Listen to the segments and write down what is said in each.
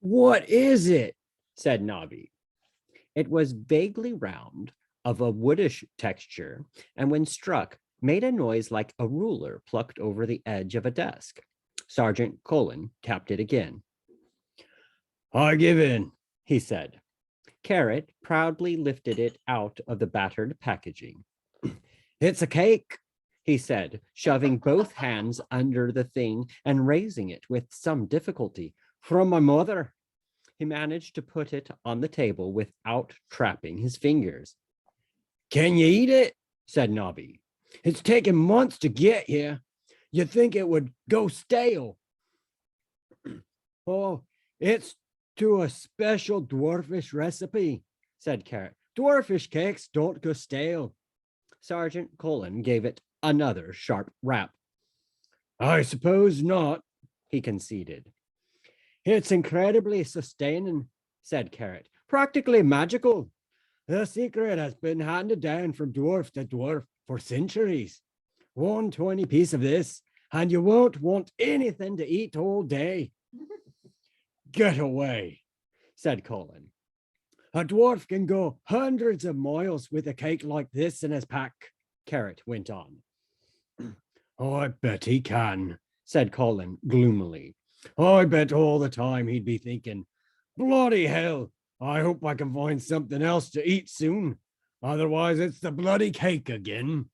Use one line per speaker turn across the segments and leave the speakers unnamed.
What is it? Said Nobby. It was vaguely round, of a woodish texture, and when struck, made a noise like a ruler plucked over the edge of a desk. Sergeant Colin tapped it again. I give in, he said. Carrot proudly lifted it out of the battered packaging. It's a cake, he said, shoving both hands under the thing and raising it with some difficulty. From my mother. He managed to put it on the table without trapping his fingers. Can you eat it? Said Nobby. It's taken months to get here. You'd think it would go stale. Oh, it's to a special dwarfish recipe, said Carrot. Dwarfish cakes don't go stale. Sergeant Colin gave it another sharp rap. I suppose not, he conceded. It's incredibly sustaining, said Carrot. Practically magical. The secret has been handed down from dwarf to dwarf for centuries. 1 piece of this, and you won't want anything to eat all day. Get away, said Colin. A dwarf can go hundreds of miles with a cake like this in his pack, Carrot went on. I bet he can, said Colin gloomily. I bet all the time he'd be thinking, bloody hell, I hope I can find something else to eat soon. Otherwise, it's the bloody cake again.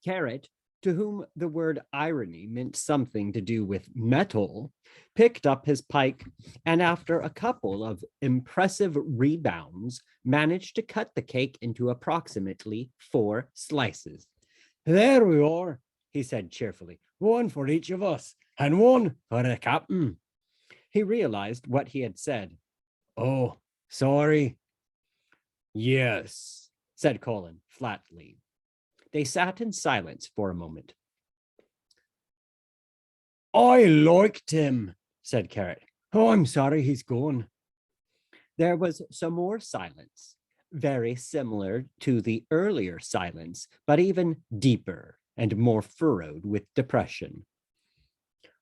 Carrot, to whom the word irony meant something to do with metal, picked up his pike and, after a couple of impressive rebounds, managed to cut the cake into approximately 4 slices. There we are, he said cheerfully. One for each of us, and one for the captain. He realized what he had said. Oh, sorry. Yes, said Colin flatly. They sat in silence for a moment. I liked him, said Carrot. Oh, I'm sorry he's gone. There was some more silence, very similar to the earlier silence, but even deeper and more furrowed with depression.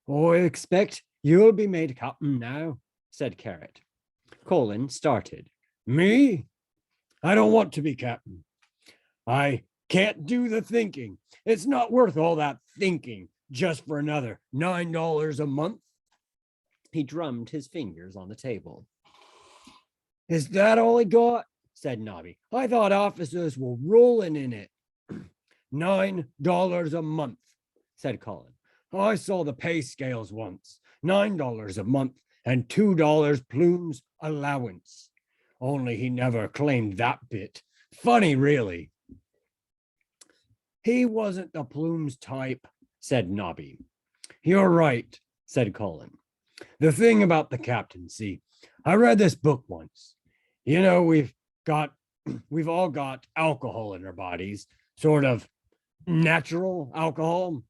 I expect you'll be made captain now, said Carrot. Colin started. Me? I don't want to be captain. I can't do the thinking. It's not worth all that thinking just for another $9 a month. He drummed his fingers on the table. Is that all he got? Said Nobby. I thought officers were rolling in it. $9 a month, said Colin. I saw the pay scales once. $9 a month and $2 plumes allowance. Only he never claimed that bit. Funny, really. He wasn't the plumes type, said Nobby. You're right, said Colin. The thing about the captaincy, I read this book once. You know, we've all got alcohol in our bodies, sort of natural alcohol.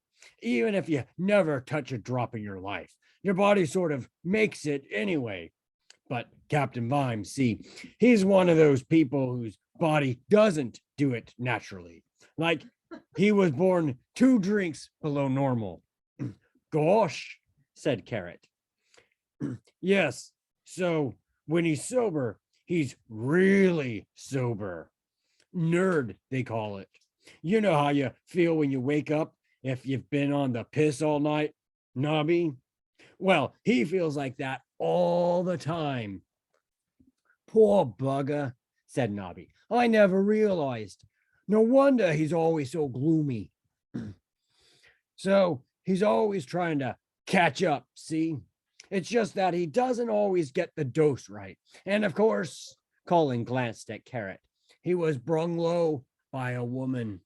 Even if you never touch a drop in your life, your body sort of makes it anyway. But Captain Vimes, see, he's one of those people whose body doesn't do it naturally. Like he was born 2 drinks below normal. Gosh, said Carrot. Yes, so when he's sober, he's really sober. Nerd, they call it. You know how you feel when you wake up if you've been on the piss all night, Nobby? Well, he feels like that all the time. Poor bugger, said Nobby. I never realized. No wonder he's always so gloomy. So he's always trying to catch up, see? It's just that he doesn't always get the dose right. And of course, Colin glanced at Carrot. He was brung low by a woman.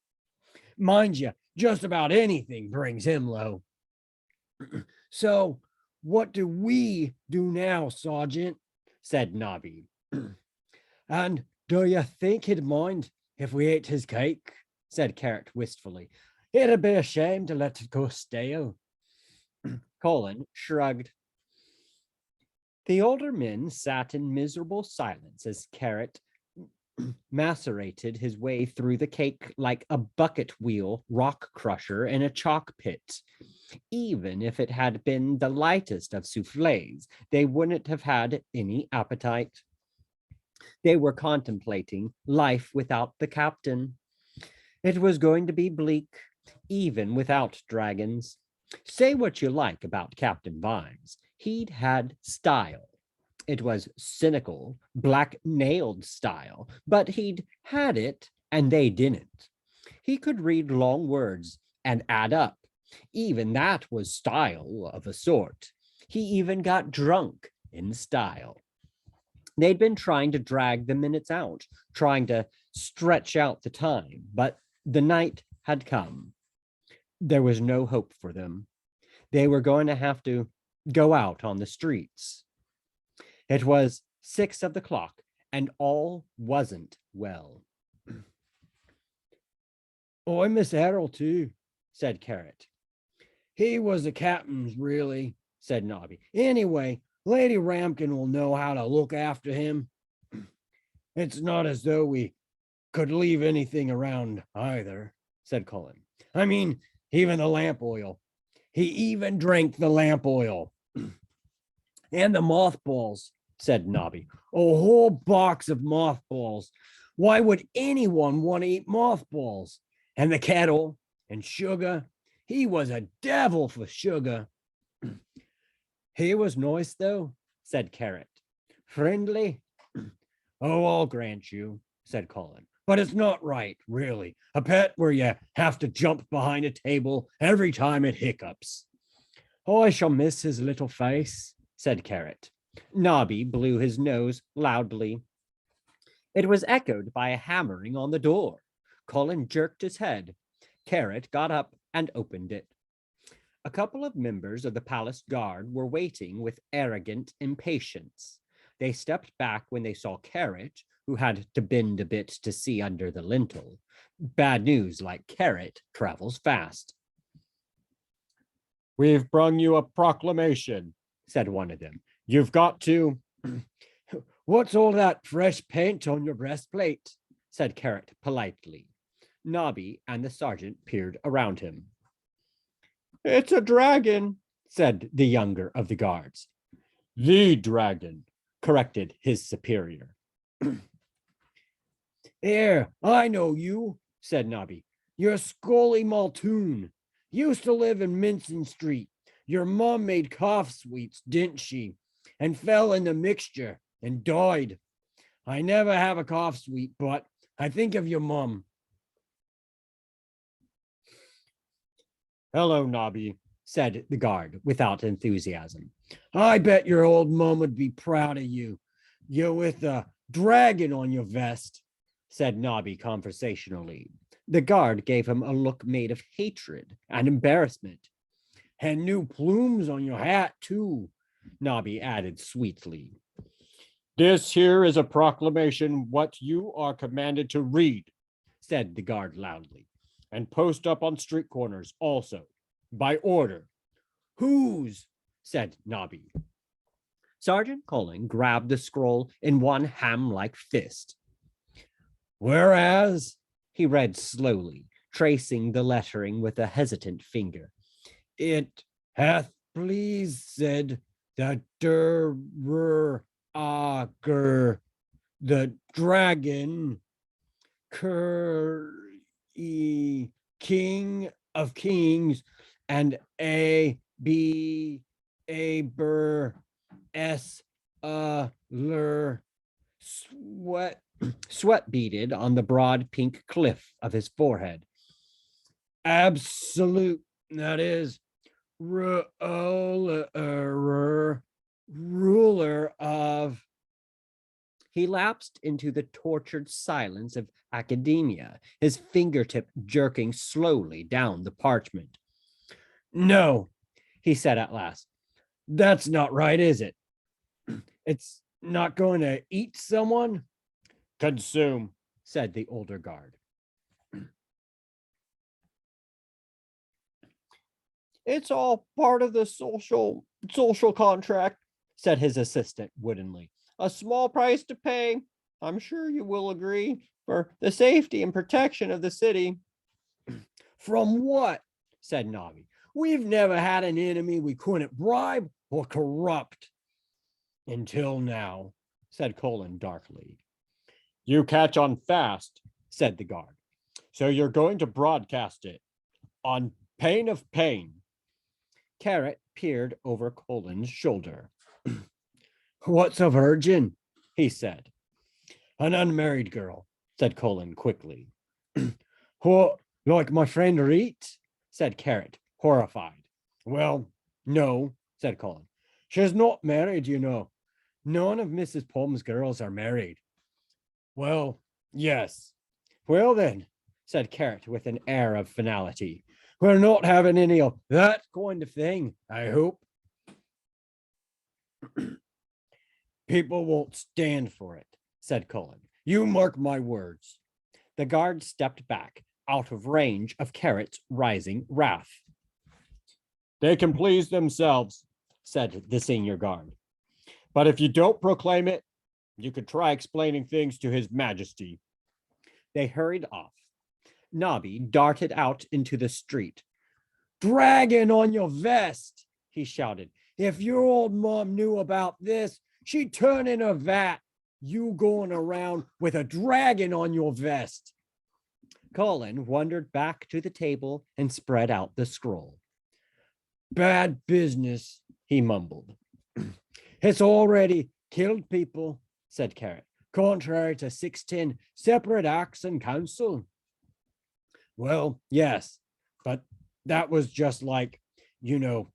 Mind you, just about anything brings him low. So what do we do now, Sergeant? Said Nobby. And do you think he'd mind if we ate his cake? Said Carrot wistfully. It'd be a shame to let it go stale. Colin shrugged. The older men sat in miserable silence as Carrot macerated his way through the cake like a bucket wheel rock crusher in a chalk pit.
Even if it had been the lightest of souffles, they wouldn't have had any appetite. They were contemplating life without the captain. It was going to be bleak, even without dragons. Say what you like about Captain Vimes, he'd had style. It was cynical, black-nailed style, but he'd had it and they didn't. He could read long words and add up. Even that was style of a sort. He even got drunk in style. They'd been trying to drag the minutes out, trying to stretch out the time, but the night had come. There was no hope for them. They were going to have to go out on the streets. It was 6 of the clock, and all wasn't well.
Oh, I miss Errol too, said Carrot. He was the captain's, really, said Nobby. Anyway, Lady Ramkin will know how to look after him. It's not as though we could leave anything around either, said Colin. I mean, even the lamp oil. He even drank the lamp oil. And the mothballs, said Nobby. A whole box of mothballs. Why would anyone want to eat mothballs? And the kettle and sugar. He was a devil for sugar.
He was nice, though, said Carrot. Friendly.
Oh, I'll grant you, said Colin. But it's not right, really. A pet where you have to jump behind a table every time it hiccups.
Oh, I shall miss his little face, said Carrot. Nobby blew his nose loudly. It was echoed by a hammering on the door. Colin jerked his head. Carrot got up and opened it. A couple of members of the palace guard were waiting with arrogant impatience. They stepped back when they saw Carrot, who had to bend a bit to see under the lintel. Bad news, like Carrot, travels fast.
We've brung you a proclamation, said one of them. You've got to... What's all that fresh paint on your breastplate? Said Carrot politely.
Nobby and the sergeant peered around him.
It's a dragon, said the younger of the guards. The dragon, corrected his superior. Here, I know you, said Nobby. You're Scully Multoon. Used to live in Mincing Street. Your mom made cough sweets, didn't she? And fell in the mixture and died. I never have a cough sweet, but I think of your mom. Hello, Nobby, said the guard without enthusiasm. I bet your old mom would be proud of you. You're with a dragon on your vest, said Nobby conversationally.
The guard gave him a look made of hatred and embarrassment.
And new plumes on your hat, too,
Nobby added sweetly.
This here is a proclamation what you are commanded to read, said the guard loudly, and post up on street corners also, by order. Whose? Said Nobby.
Sergeant Colin grabbed the scroll in one ham-like fist.
Whereas,
he read slowly, tracing the lettering with a hesitant finger.
It hath pleased said the the dragon, King of Kings, and
Sweat beaded on the broad pink cliff of his forehead.
Absolute, that is, ruler of...
He lapsed into the tortured silence of academia, his fingertip jerking slowly down the parchment.
No, he said at last. That's not right, is it? It's not going to eat someone? Consume, said the older guard.
It's all part of the social contract, said his assistant woodenly. A small price to pay, I'm sure you will agree, for the safety and protection of the city.
From what? Said Nobby. We've never had an enemy we couldn't bribe or corrupt. Until now, said Colin darkly. You catch on fast, said the guard. So you're going to broadcast it on pain of pain. Carrot peered over Colin's shoulder. What's a virgin? He said. An unmarried girl, said Colin quickly. What, like my friend Reet? Said Carrot, horrified. Well, no, said Colin. She's not married, you know. None of Mrs. Pom's girls are married. Well, yes. Well then, said Carrot with an air of finality. We're not having any of that kind of thing, I hope. People won't stand for it, said Colin. You mark my words. The guard stepped back, out of range of Carrot's rising wrath. They can please themselves, said the senior guard. But if you don't proclaim it, you could try explaining things to His Majesty. They hurried off. Nobby darted out into the street. Dragon on your vest, he shouted. If your old mom knew about this, she'd turn in a vat. You going around with a dragon on your vest. Colin wandered back to the table and spread out the scroll. Bad business, he mumbled. It's already killed people, said Carrot, contrary to 610 separate acts and council. Well, yes, but that was just like, the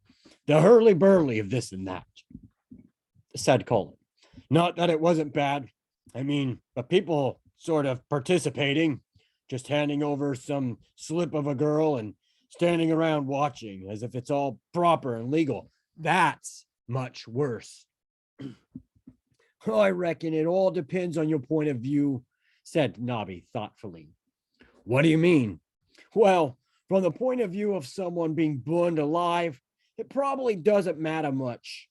hurly-burly of this and that, said Colin. Not that it wasn't bad. I mean, but people sort of participating, just handing over some slip of a girl and standing around watching as if it's all proper and legal. That's much worse. I reckon it all depends on your point of view, said Nobby thoughtfully. What do you mean? Well, from the point of view of someone being burned alive, it probably doesn't matter much,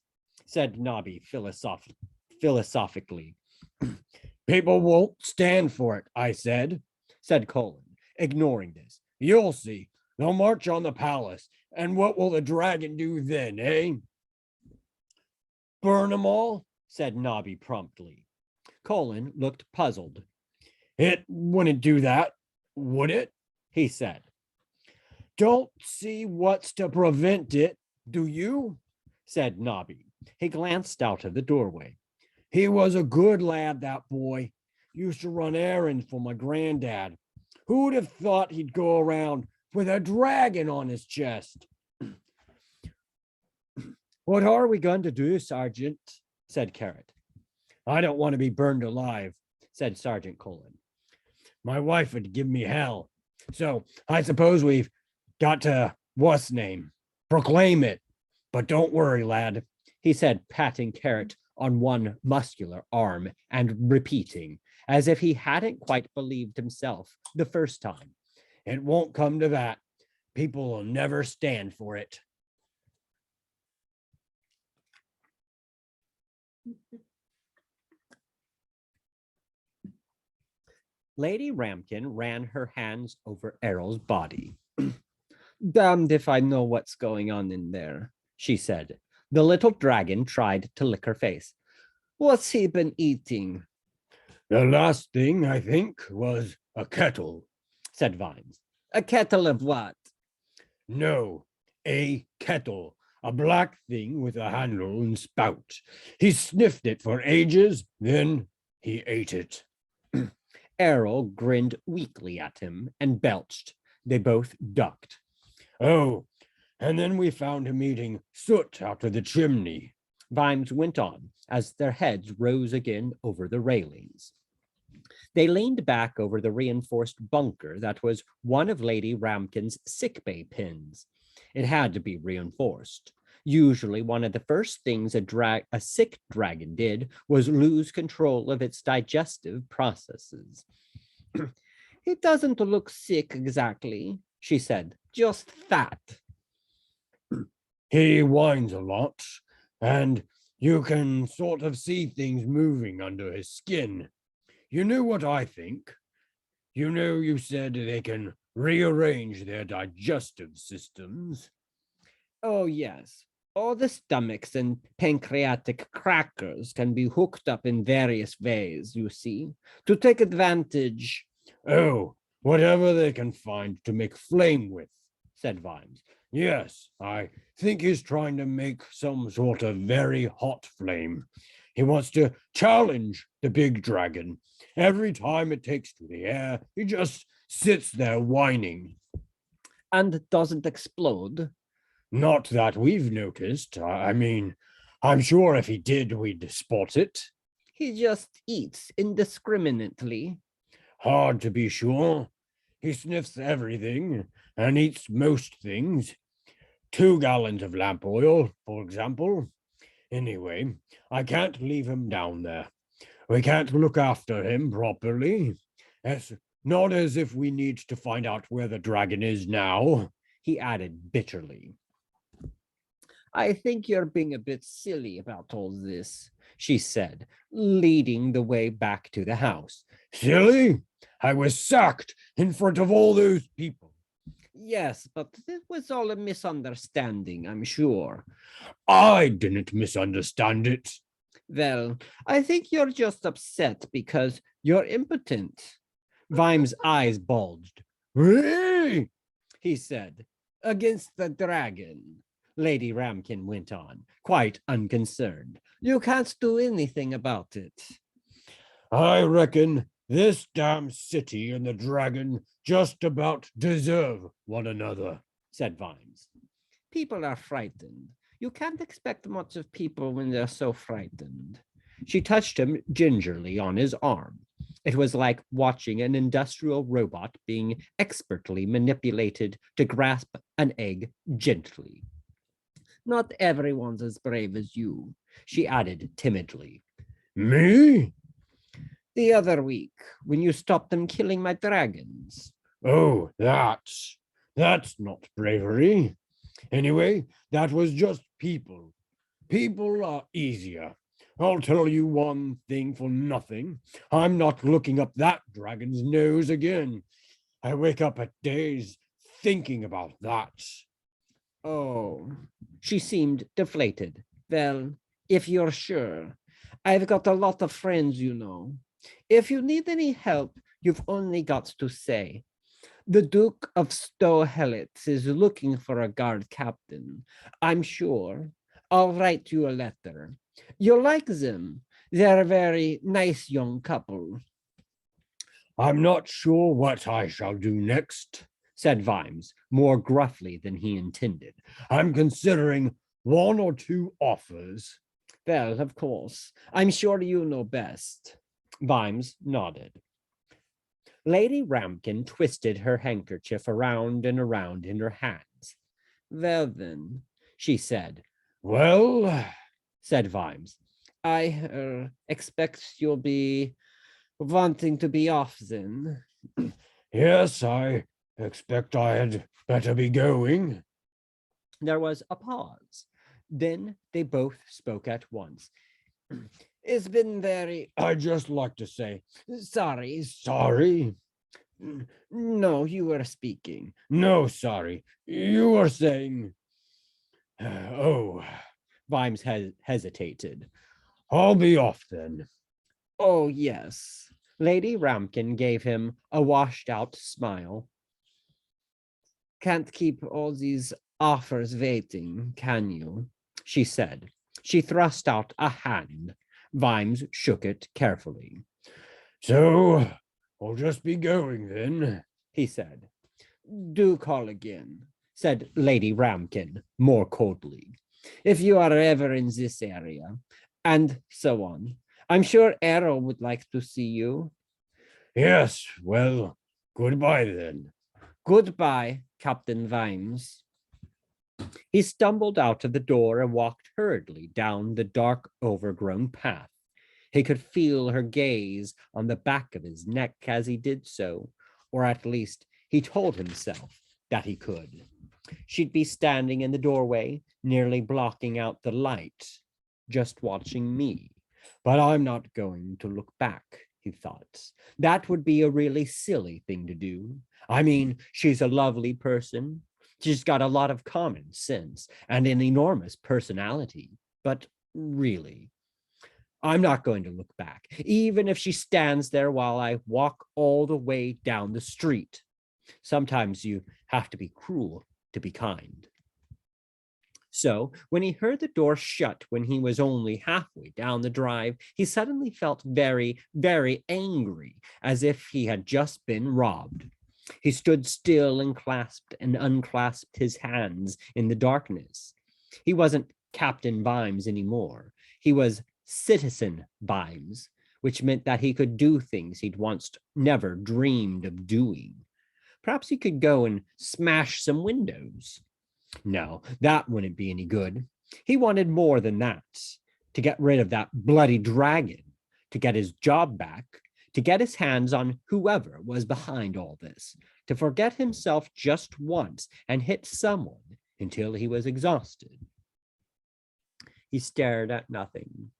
said Nobby philosophically. People won't stand for it, I said Colin, ignoring this. You'll see. They'll march on the palace. And what will the dragon do then, eh? Burn them all, said Nobby promptly. Colin looked puzzled. It wouldn't do that, would it? He said. Don't see what's to prevent it, do you? Said Nobby. He glanced out of the doorway. He was a good lad, that boy. Used to run errands for my granddad. Who'd have thought he'd go around with a dragon on his chest? What are we going to do, Sergeant? Said Carrot. I don't want to be burned alive, said Sergeant Colin. My wife would give me hell. So I suppose we've got to, what's name, proclaim it. But don't worry, lad, he said, patting Carrot on one muscular arm and repeating, as if he hadn't quite believed himself the first time. It won't come to that. People will never stand for it. Lady Ramkin ran her hands over Errol's body. Damned if I know what's going on in there, she said. The little dragon tried to lick her face. What's he been eating? The last thing, I think, was a kettle, said Vimes. A kettle of what? No, a kettle. A black thing with a handle and spout. He sniffed it for ages, then he ate it. Errol grinned weakly at him and belched. They both ducked. Oh, and then we found him eating soot out of the chimney. Vimes went on as their heads rose again over the railings. They leaned back over the reinforced bunker that was one of Lady Ramkin's sickbay pins. It had to be reinforced. Usually, one of the first things a sick dragon did was lose control of its digestive processes. It doesn't look sick exactly, she said, just fat. He whines a lot, and you can sort of see things moving under his skin. You know what I think? You said they can rearrange their digestive systems.
Oh, yes. All the stomachs and pancreatic crackers can be hooked up in various ways, you see, to take advantage,
Oh, whatever they can find to make flame with, said Vimes. Yes, I think he's trying to make some sort of very hot flame. He wants to challenge the big dragon. Every time it takes to the air, he just sits there whining.
and doesn't explode.
Not that we've noticed. I mean, I'm sure if he did, we'd spot it.
He just eats indiscriminately.
Hard to be sure. He sniffs everything and eats most things. 2 gallons of lamp oil, for example. Anyway, I can't leave him down there. We can't look after him properly. It's not as if we need to find out where the dragon is now, he added bitterly.
I think you're being a bit silly about all this, she said, leading the way back to the house.
Silly? I was sacked in front of all those people.
Yes, but it was all a misunderstanding, I'm sure.
I didn't misunderstand it.
Well, I think you're just upset because you're impotent. Vimes' eyes bulged.
Really?
He said, against the dragon. Lady Ramkin went on, quite unconcerned. You can't do anything about it.
I reckon this damn city and the dragon just about deserve one another,
Said Vimes. People are frightened. You can't expect much of people when they're so frightened. She touched him gingerly on his arm. It was like watching an industrial robot being expertly manipulated to grasp an egg gently. Not everyone's as brave as you, she added timidly.
Me?
The other week, when you stopped them killing my dragons.
Oh, that's not bravery. Anyway, that was just people. People are easier. I'll tell you one thing for nothing. I'm not looking up that dragon's nose again. I wake up at days thinking about that.
Oh, she seemed deflated. Well, if you're sure, I've got a lot of friends, you know. If you need any help, you've only got to say. The Duke of Stohelitz is looking for a guard captain. I'm sure. I'll write you a letter. You'll like them. They're a very nice young couple.
I'm not sure what I shall do next, said Vimes, more gruffly than he intended. I'm considering one or two offers.
Well, of course. I'm sure you know best. Vimes nodded. Lady Ramkin twisted her handkerchief around and around in her hands. Well, then, she said.
Well,
said Vimes, I expect you'll be wanting to be off then.
yes, I expect I had better be going.
There was a pause. Then they both spoke at once. It's been very.
I'd just like to say,
Sorry.
sorry.
No, you were speaking.
No, sorry. You were saying, oh,
Vimes hesitated.
I'll be off then.
Oh, yes. Lady Ramkin gave him a washed out smile. Can't keep all these offers waiting, can you? She said. She thrust out a hand. Vimes shook it carefully.
So I'll just be going then,
he said. Do call again, said Lady Ramkin more coldly. If you are ever in this area, and so on. I'm sure Arrow would like to see you.
Yes, well, goodbye then.
Goodbye, Captain Vimes. He stumbled out of the door and walked hurriedly down the dark, overgrown path. He could feel her gaze on the back of his neck as he did so, or at least he told himself that he could. She'd be standing in the doorway, nearly blocking out the light, just watching me. But I'm not going to look back, he thought. That would be a really silly thing to do. I mean, she's a lovely person, She's got a lot of common sense and an enormous personality. But really, I'm not going to look back, even if she stands there while I walk all the way down the street. Sometimes you have to be cruel to be kind. So, when he heard the door shut when he was only halfway down the drive, he suddenly felt very, very angry, as if he had just been robbed. He stood still and clasped and unclasped his hands in the darkness. He wasn't Captain Vimes anymore. He was Citizen Vimes, which meant that he could do things he'd once never dreamed of doing. Perhaps he could go and smash some windows. No, that wouldn't be any good. He wanted more than that. To get rid of that bloody dragon, to get his job back, to get his hands on whoever was behind all this, to forget himself just once and hit someone until he was exhausted. He stared at nothing.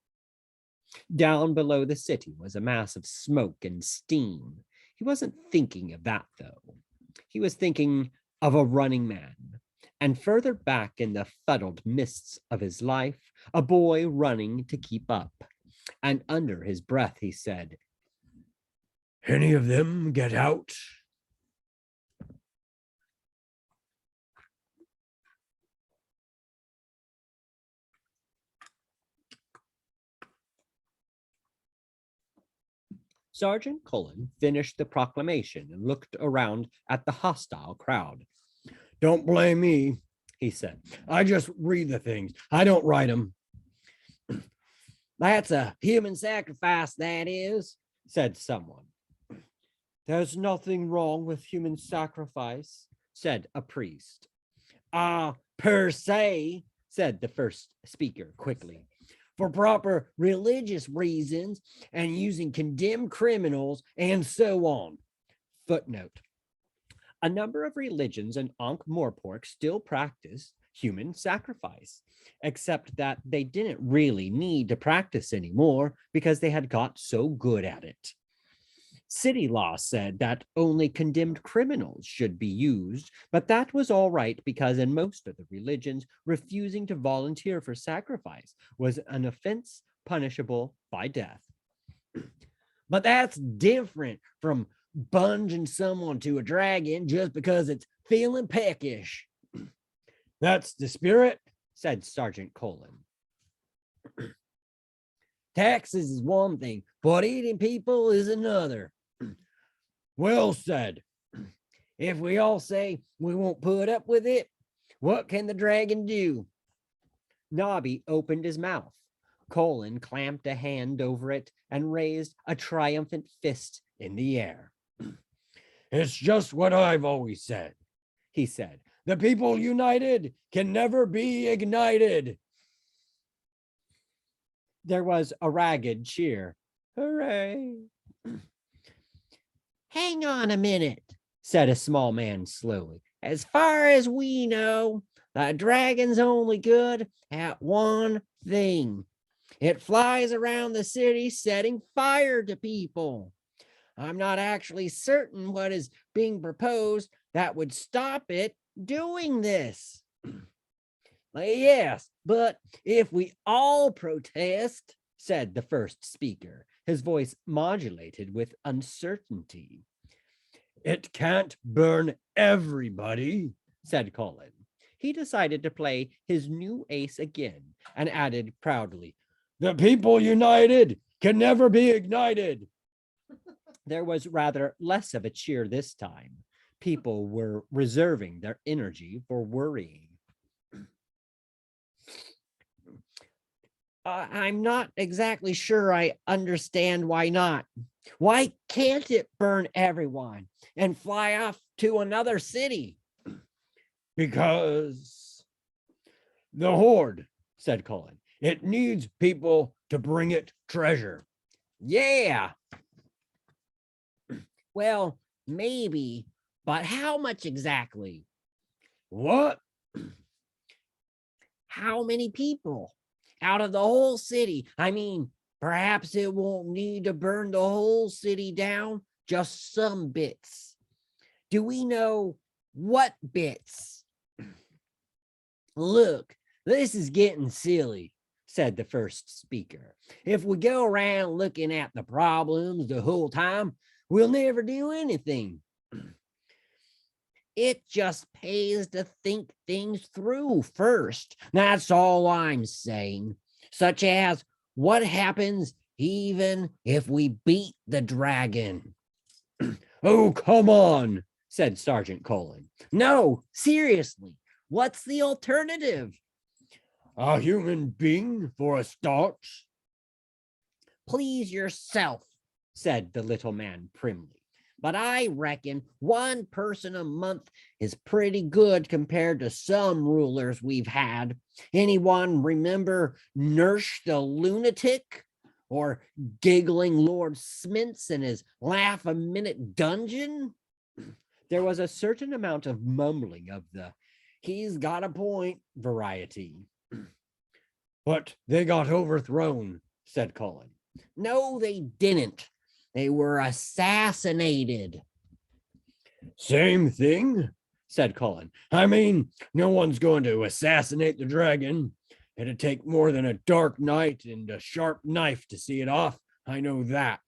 Down below the city was a mass of smoke and steam. He wasn't thinking of that, though. He was thinking of a running man. And further back in the fuddled mists of his life, a boy running to keep up. And under his breath, he said,
"Any of them get out?"
Sergeant Cullen finished the proclamation and looked around at the hostile crowd.
"Don't blame me,"
he said.
"I just read the things. I don't write them."
"That's a human sacrifice, that is," said someone. "There's nothing wrong with human sacrifice," said a priest. Per se," said the first speaker quickly. "For proper religious reasons and using condemned criminals and so on." Footnote. A number of religions in Ankh-Morpork still practice human sacrifice, except that they didn't really need to practice anymore because they had got so good at it. City law said that only condemned criminals should be used, but that was all right because in most of the religions, refusing to volunteer for sacrifice was an offense punishable by death. "But that's different from bunging someone to a dragon just because it's feeling peckish."
"That's the spirit,"
said Sergeant Colin. "Taxes is one thing, but eating people is another."
"Well said."
"If we all say we won't put up with it, what can the dragon do?" Nobby opened his mouth. Colin clamped a hand over it and raised a triumphant fist in the air.
"It's just what I've always said,"
he said.
"The people united can never be ignited."
There was a ragged cheer. "Hooray!" "Hang on a minute," said a small man slowly. "As far as we know, the dragon's only good at one thing. It flies around the city setting fire to people. I'm not actually certain what is being proposed that would stop it doing this." "Yes, but if we all protest," said the first speaker, his voice modulated with uncertainty.
"It can't burn everybody,"
said Colin. He decided to play his new ace again and added proudly,
"The people united can never be ignited."
There was rather less of a cheer this time. People were reserving their energy for worrying. "I'm not exactly sure I understand why not. Why can't it burn everyone and fly off to another city?"
"Because the horde," said Colin. "It needs people to bring it treasure."
"Yeah. Well, maybe, but how much exactly?"
"What?"
"How many people? Out of the whole city? I mean, perhaps it won't need to burn the whole city down, just some bits. Do we know what bits?" Look, this is getting silly, said the first speaker. If we go around looking at the problems the whole time, we'll never do anything. It just pays to think things through first. That's all I'm saying. Such as, what happens even if we beat the dragon?
Oh, come on,
said Sergeant Colin. No, seriously, what's the alternative?
a human being for a start.
Please yourself, said the little man primly. But I reckon one person a month is pretty good compared to some rulers we've had. Anyone remember Nurse the Lunatic? Or giggling Lord Smintz in his laugh-a-minute dungeon? There was a certain amount of mumbling of the "he's got a point" variety.
But they got overthrown, said Colin.
No, they didn't. They were assassinated.
Same thing, said Colin. I mean, no one's going to assassinate the dragon. It'd take more than a dark night and a sharp knife to see it off. I know that.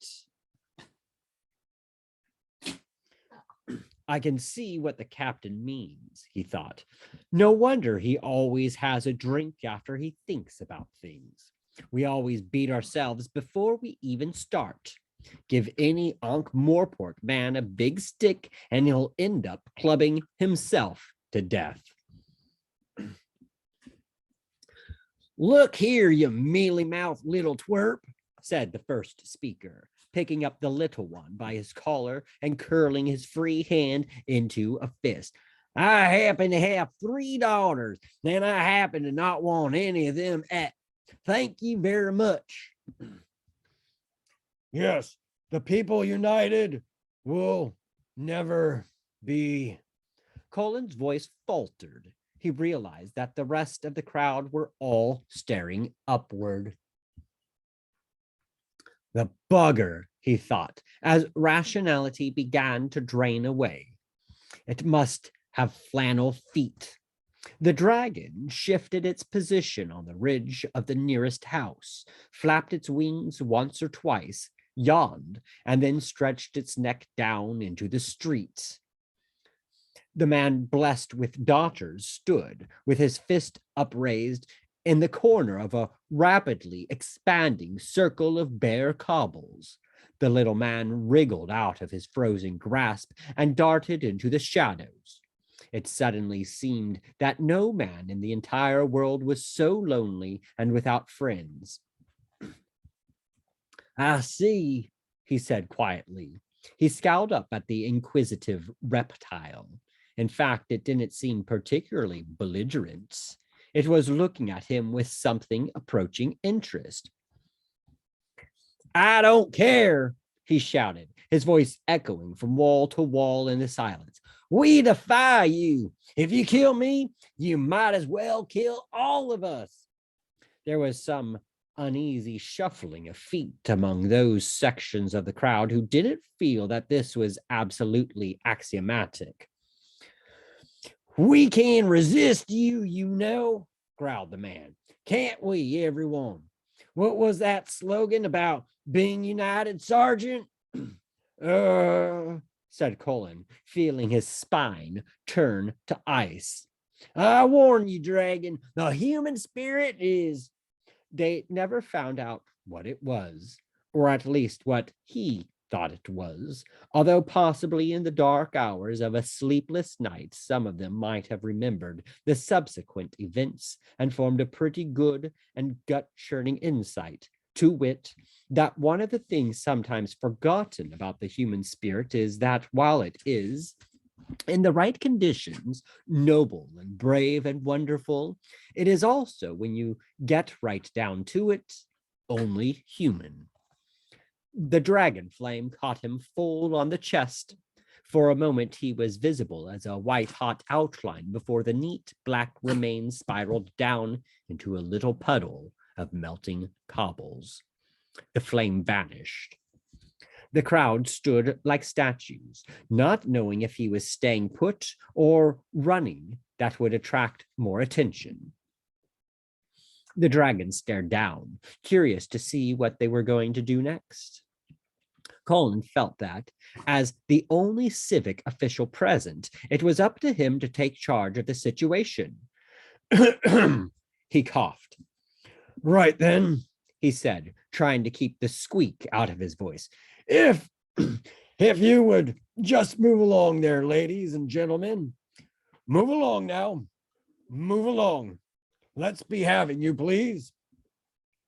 I can see what the captain means, he thought. No wonder he always has a drink after he thinks about things. We always beat ourselves before we even start. Give any Ankh-Morpork man a big stick and he'll end up clubbing himself to death. Look here, you mealy-mouthed little twerp, said the first speaker, picking up the little one by his collar and curling his free hand into a fist. I happen to have 3 daughters, and I happen to not want any of them at. Thank you very much.
Yes, the people united will never be.
Colin's voice faltered. He realized that the rest of the crowd were all staring upward. The bugger, he thought, as rationality began to drain away. It must have flannel feet. The dragon shifted its position on the ridge of the nearest house, flapped its wings once or twice, yawned, and then stretched its neck down into the street. The man blessed with daughters stood, with his fist upraised, in the corner of a rapidly expanding circle of bare cobbles. The little man wriggled out of his frozen grasp and darted into the shadows. It suddenly seemed that no man in the entire world was so lonely and without friends. I see, he said quietly. He scowled up at the inquisitive reptile. In fact, it didn't seem particularly belligerent. It was looking at him with something approaching interest. I don't care, he shouted, his voice echoing from wall to wall in the silence. We defy you. If you kill me, you might as well kill all of us. There was some uneasy shuffling of feet among those sections of the crowd who didn't feel that this was absolutely axiomatic. We can resist you, you know, growled the man. Can't we, everyone? What was that slogan about being united, Sergeant? Said Colin, feeling his spine turn to ice. I warn you, Dragon, the human spirit is. They never found out what it was, or at least what he thought it was, although possibly in the dark hours of a sleepless night, some of them might have remembered the subsequent events and formed a pretty good and gut-churning insight, to wit, that one of the things sometimes forgotten about the human spirit is that while it is, in the right conditions, noble and brave and wonderful, it is also, when you get right down to it, only human. The dragon flame caught him full on the chest. For a moment, he was visible as a white-hot outline before the neat black remains spiraled down into a little puddle of melting cobbles. The flame vanished. The crowd stood like statues, not knowing if he was staying put or running that would attract more attention. The dragon stared down, curious to see what they were going to do next. Colin felt that, as the only civic official present, it was up to him to take charge of the situation. He coughed.
Right then,
he said, trying to keep the squeak out of his voice.
If if you would just move along there, ladies and gentlemen. Move along now. Move along. Let's be having you, please.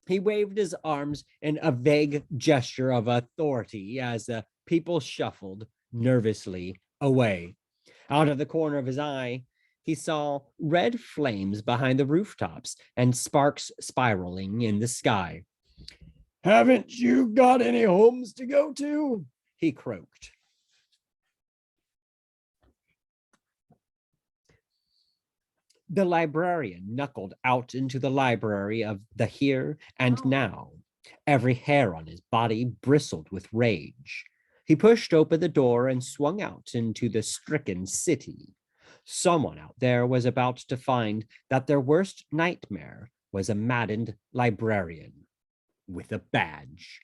He waved his arms in a vague gesture of authority as the people shuffled nervously away. Out of the corner of his eye, he saw red flames behind the rooftops and sparks spiraling in the sky.
Haven't you got any homes to go to?
He croaked. The librarian knuckled out into the library of the here and now. Every hair on his body bristled with rage. He pushed open the door and swung out into the stricken city. Someone out there was about to find that their worst nightmare was a maddened librarian with a badge.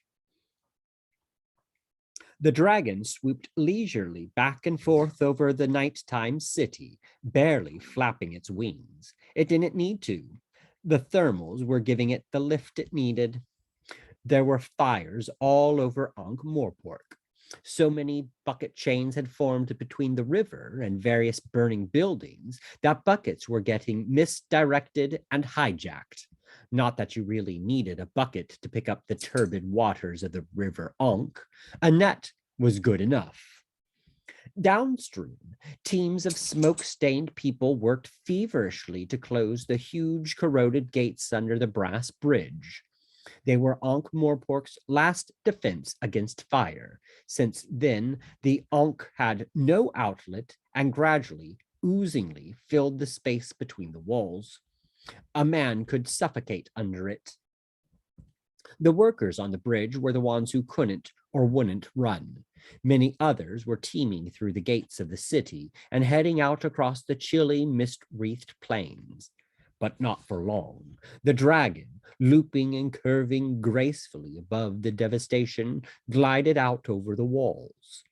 The dragon swooped leisurely back and forth over the nighttime city, barely flapping its wings. It didn't need to. The thermals were giving it the lift it needed. There were fires all over Ankh-Morpork. So many bucket chains had formed between the river and various burning buildings that buckets were getting misdirected and hijacked. Not that you really needed a bucket to pick up the turbid waters of the river Ankh. A net was good enough. Downstream, teams of smoke-stained people worked feverishly to close the huge corroded gates under the brass bridge. They were Ankh-Morpork's last defense against fire. Since then, the Ankh had no outlet and gradually, oozingly filled the space between the walls. A man could suffocate under it. The workers on the bridge were the ones who couldn't or wouldn't run. Many others were teeming through the gates of the city and heading out across the chilly, mist-wreathed plains. But not for long. The dragon, looping and curving gracefully above the devastation, glided out over the walls.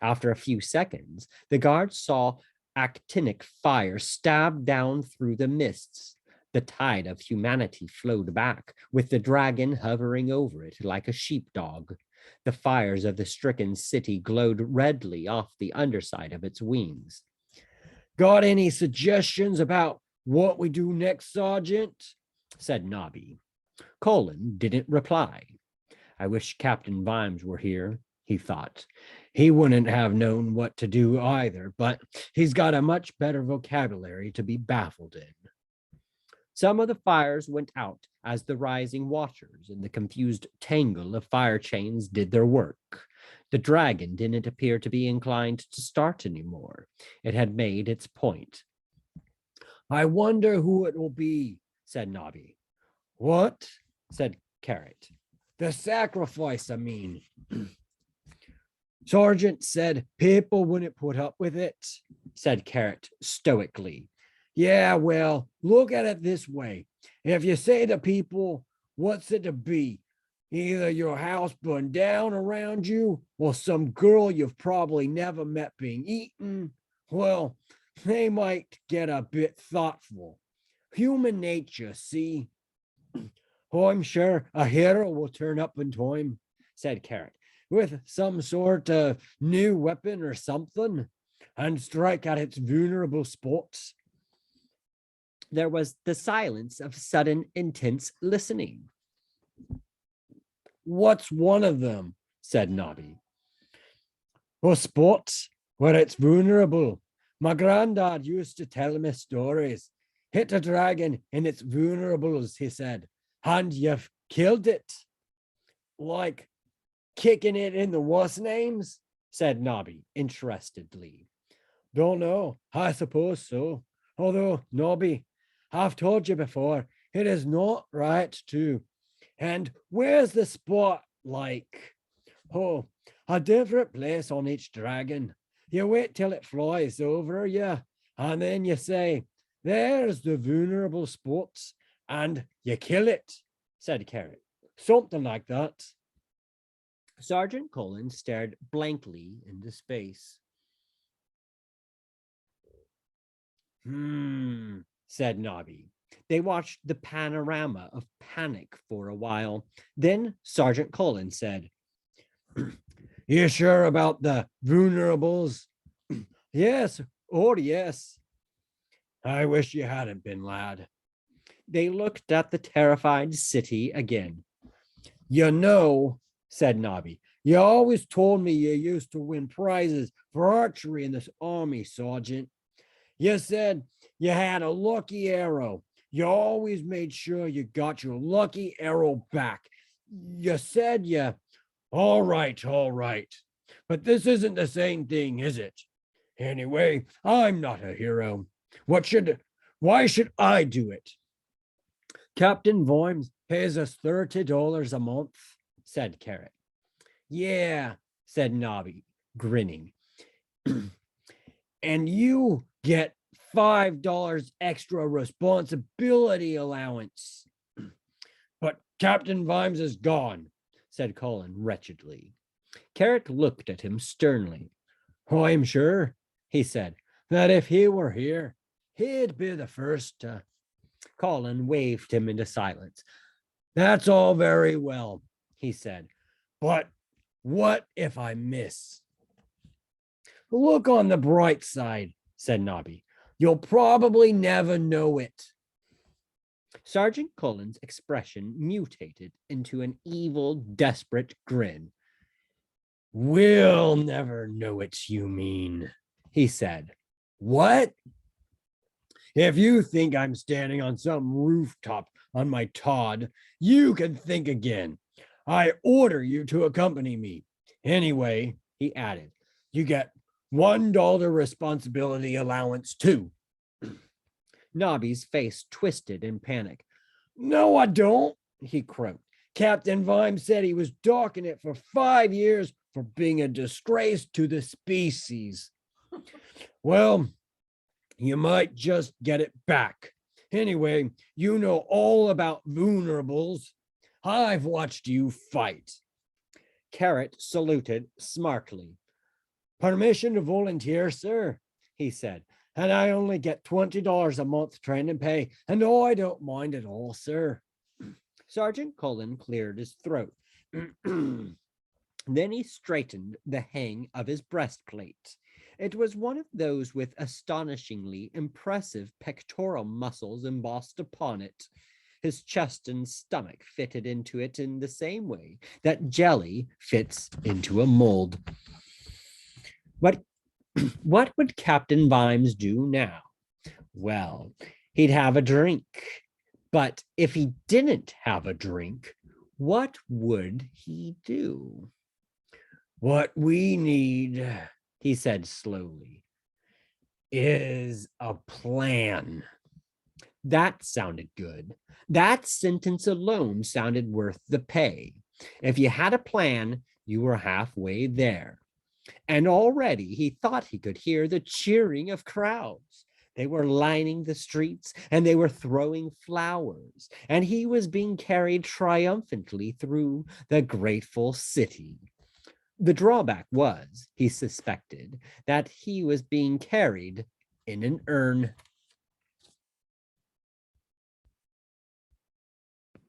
After a few seconds, the guards saw actinic fire stab down through the mists. The tide of humanity flowed back, with the dragon hovering over it like a sheepdog. The fires of the stricken city glowed redly off the underside of its wings.
Got any suggestions about what we do next, Sergeant?
Said Nobby. Colin didn't reply. I wish Captain Vimes were here, he thought.
He wouldn't have known what to do either, but he's got a much better vocabulary to be baffled in.
Some of the fires went out as the rising waters and the confused tangle of fire chains did their work. The dragon didn't appear to be inclined to start anymore. It had made its point.
I wonder who it will be,
said Nobby.
What?
Said Carrot.
The sacrifice, I mean. Sergeant said people wouldn't put up with it,
said Carrot stoically.
Yeah, well, look at it this way. If you say to people, what's it to be? Either your house burned down around you or some girl you've probably never met being eaten, well, they might get a bit thoughtful. Human nature, see? Oh, I'm sure a hero will turn up in time, said Carrot, with some sort of new weapon or something, and strike at its vulnerable spots.
There was the silence of sudden, intense listening.
What's one of them? Said Nobby.
Oh,
spots where it's vulnerable. My granddad used to tell me stories. Hit a dragon in its vulnerables, he said, and you've killed it. Like kicking it in the what's names? Said Nobby interestedly. Don't know. I suppose so. Although, Nobby, I've told you before, it is not right to. And where's the spot like? Oh, a different place on each dragon. You wait till it flies over you, and then you say, There's the vulnerable spots, and you kill it, said Carrot. Something like that.
Sergeant Colin stared blankly into space. Said Nobby. They watched the panorama of panic for a while. Then Sergeant Colin said,
You sure about the vulnerables?
Yes, oh yes.
I wish you hadn't been, lad.
They looked at the terrified city again.
You know, said Nobby, you always told me you used to win prizes for archery in this army, Sergeant. You said you had a lucky arrow. You always made sure you got your lucky arrow back. You said you. All right, all right. But this isn't the same thing, is it? Anyway, I'm not a hero. Why should I do it?
Captain Vimes pays us $30 a month, said Carrot.
Yeah,
said Nobby, grinning.
And you get $5 extra responsibility allowance. But Captain Vimes is gone,
said Colin wretchedly. Carrot looked at him sternly.
I'm sure, he said, that if he were here, he'd be the first to.
Colin waved him into silence.
That's all very well, he said, but what if I miss? Look on the bright side, said Nobby. You'll probably never know it.
Sergeant Colin's expression mutated into an evil, desperate grin.
We'll never know it, you mean, he said. What? If you think I'm standing on some rooftop on my Todd, you can think again. I order you to accompany me. Anyway, he added, you get $1 responsibility allowance too.
Nobby's face twisted in panic.
No, I don't, he croaked. Captain Vimes said he was docking it for 5 years for being a disgrace to the species. Well, you might just get it back. Anyway, you know all about vulnerables. I've watched you fight.
Carrot saluted smartly.
Permission to volunteer, sir, he said. And I only get $20 a month training pay, and I don't mind at all, sir.
Sergeant Colin cleared his throat. Then he straightened the hang of his breastplate. It was one of those with astonishingly impressive pectoral muscles embossed upon it. His chest and stomach fitted into it in the same way that jelly fits into a mold. What would Captain Vimes do now? Well, he'd have a drink. But if he didn't have a drink, what would he do? What we need, he said slowly, is a plan. That sounded good. That sentence alone sounded worth the pay. If you had a plan, you were halfway there. And already he thought he could hear the cheering of crowds. They were lining the streets and they were throwing flowers, and he was being carried triumphantly through the grateful city. The drawback was, he suspected, that he was being carried in an urn.